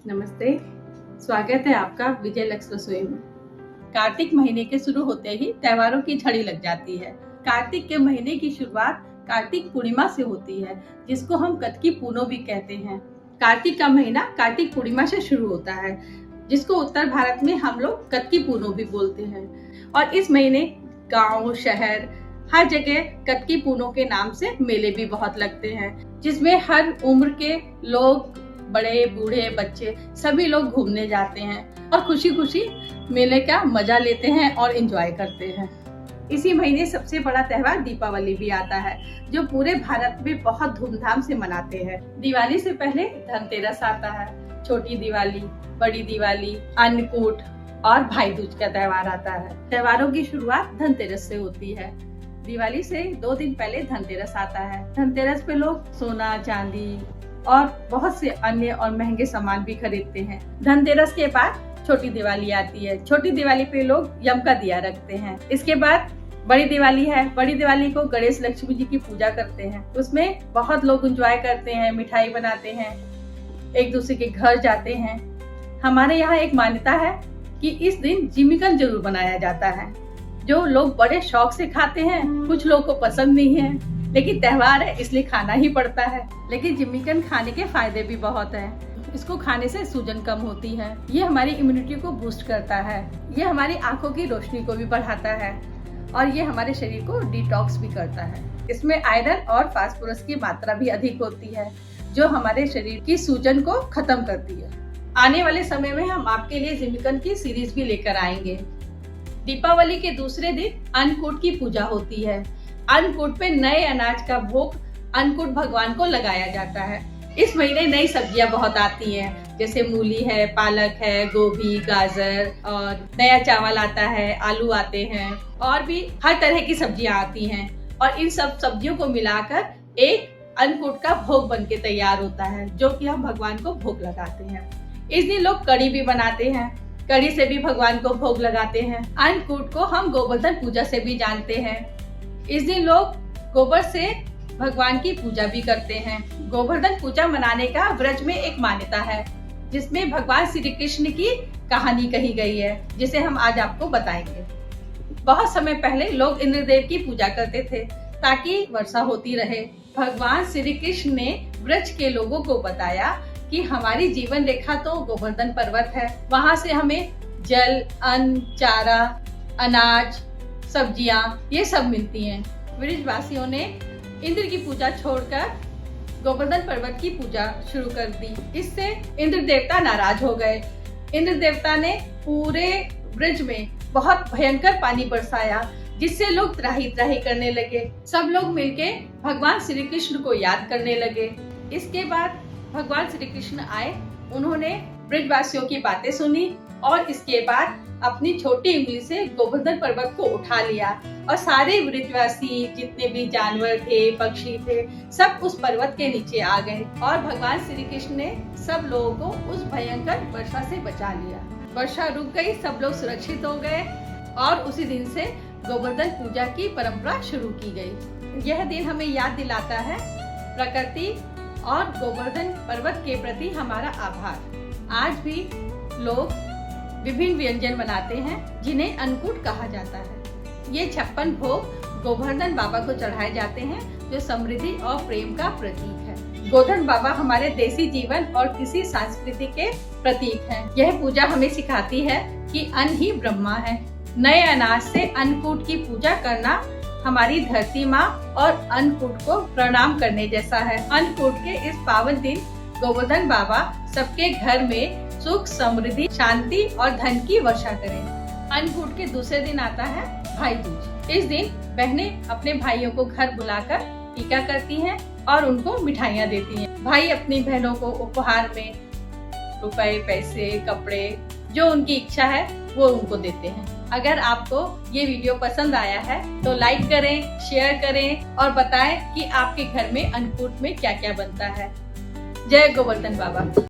नमस्ते, स्वागत है आपका विजय लक्ष्य रसोई में। कार्तिक महीने के शुरू होते ही त्योहारों की झड़ी लग जाती है। कार्तिक के महीने की शुरुआत कार्तिक पूर्णिमा से होती है, जिसको हम कतकी पूनो भी कहते हैं। कार्तिक का महीना कार्तिक पूर्णिमा से शुरू होता है, जिसको उत्तर भारत में हम लोग कतकी पूनो भी बोलते हैं। और इस महीने गांव, शहर हर जगह कतकी पूनो के नाम से मेले भी बहुत लगते हैं, जिसमें हर उम्र के लोग, बड़े बूढ़े बच्चे सभी लोग घूमने जाते हैं और खुशी खुशी मेले का मजा लेते हैं और एंजॉय करते हैं। इसी महीने सबसे बड़ा त्योहार दीपावली भी आता है, जो पूरे भारत में बहुत धूमधाम से मनाते हैं। दिवाली से पहले धनतेरस आता है, छोटी दिवाली, बड़ी दिवाली, अन्नकूट और भाई दूज का त्योहार आता है। त्योहारों की शुरुआत धनतेरस से होती है। दिवाली से 2 दिन पहले धनतेरस आता है। धनतेरस पे लोग सोना, चांदी और बहुत से अन्य और महंगे सामान भी खरीदते हैं। धनतेरस के बाद छोटी दिवाली आती है। छोटी दिवाली पे लोग यम का दिया रखते हैं। इसके बाद बड़ी दिवाली है। बड़ी दिवाली को गणेश लक्ष्मी जी की पूजा करते हैं। उसमें बहुत लोग एंजॉय करते हैं, मिठाई बनाते हैं, एक दूसरे के घर जाते हैं। हमारे यहाँ एक मान्यता है कि इस दिन जिमीकन जरूर बनाया जाता है, जो लोग बड़े शौक से खाते हैं। कुछ लोग को पसंद नहीं है, लेकिन त्योहार है इसलिए खाना ही पड़ता है। लेकिन जिमीकन खाने के फायदे भी बहुत हैं। इसको खाने से सूजन कम होती है, ये हमारी इम्यूनिटी को बूस्ट करता है, ये हमारी आंखों की रोशनी को भी बढ़ाता है और ये हमारे शरीर को डिटॉक्स भी करता है। इसमें आयरन और फास्फोरस की मात्रा भी अधिक होती है, जो हमारे शरीर की सूजन को खत्म करती है। आने वाले समय में हम आपके लिए जिमीकन की सीरीज भी लेकर आएंगे। दीपावली के दूसरे दिन अन्नकूट की पूजा होती है। अन्नकूट पे नए अनाज का भोग अन्नकूट भगवान को लगाया जाता है। इस महीने नई सब्जियां बहुत आती हैं, जैसे मूली है, पालक है, गोभी, गाजर और नया चावल आता है, आलू आते हैं और भी हर तरह की सब्जियां आती हैं। और इन सब सब्जियों को मिलाकर एक अन्नकूट का भोग बन के तैयार होता है, जो कि हम भगवान को भोग लगाते हैं। इस दिन लोग कढ़ी भी बनाते हैं, कढ़ी से भी भगवान को भोग लगाते हैं। अन्नकूट को हम गोवर्धन पूजा से भी जानते हैं। इस दिन लोग गोबर से भगवान की पूजा भी करते हैं। गोवर्धन पूजा मनाने का ब्रज में एक मान्यता है, जिसमें भगवान श्री कृष्ण की कहानी कही गई है, जिसे हम आज आपको बताएंगे। बहुत समय पहले लोग इंद्रदेव की पूजा करते थे ताकि वर्षा होती रहे। भगवान श्री कृष्ण ने ब्रज के लोगों को बताया कि हमारी जीवन रेखा तो गोवर्धन पर्वत है, वहाँ से हमें जल, अन्न, चारा, अनाज, सब्जियां ये सब मिलती हैं। ब्रजवासियों ने इंद्र की पूजा छोड़कर गोवर्धन पर्वत की पूजा शुरू कर दी। इससे इंद्र देवता नाराज हो गए। इंद्र देवता ने पूरे ब्रज में बहुत भयंकर पानी बरसाया, जिससे लोग त्राही त्राही करने लगे। सब लोग मिलके भगवान श्री कृष्ण को याद करने लगे। इसके बाद भगवान श्री कृष्ण आए, उन्होंने ब्रजवासियों की बातें सुनी और इसके बाद अपनी छोटी उंगली से गोवर्धन पर्वत को उठा लिया और सारे ब्रजवासी, जितने भी जानवर थे, पक्षी थे, सब उस पर्वत के नीचे आ गए और भगवान श्री कृष्ण ने सब लोगों को उस भयंकर वर्षा से बचा लिया। वर्षा रुक गई, सब लोग सुरक्षित हो गए और उसी दिन से गोवर्धन पूजा की परंपरा शुरू की गई। यह दिन हमें याद दिलाता है प्रकृति और गोवर्धन पर्वत के प्रति हमारा आभार। आज भी लोग विभिन्न व्यंजन बनाते हैं, जिन्हें अन्नकूट कहा जाता है। ये 56 भोग गोवर्धन बाबा को चढ़ाए जाते हैं, जो समृद्धि और प्रेम का प्रतीक है। गोवर्धन बाबा हमारे देसी जीवन और किसी संस्कृति के प्रतीक हैं। यह पूजा हमें सिखाती है कि अन्न ही ब्रह्मा है। नए अनाज से अन्नकूट की पूजा करना हमारी धरती माँ और अन्नकूट को प्रणाम करने जैसा है। अन्नकूट के इस पावन दिन गोवर्धन बाबा सबके घर में सुख, समृद्धि, शांति और धन की वर्षा करें। अन्नकूट के दूसरे दिन आता है भाई दूज। इस दिन बहनें अपने भाइयों को घर बुलाकर टीका करती हैं और उनको मिठाइयाँ देती हैं। भाई अपनी बहनों को उपहार में रुपए, पैसे, कपड़े, जो उनकी इच्छा है वो उनको देते हैं। अगर आपको ये वीडियो पसंद आया है तो लाइक करें, शेयर करें और बताएं कि आपके घर में अन्नकूट में क्या क्या बनता है। जय गोवर्धन बाबा।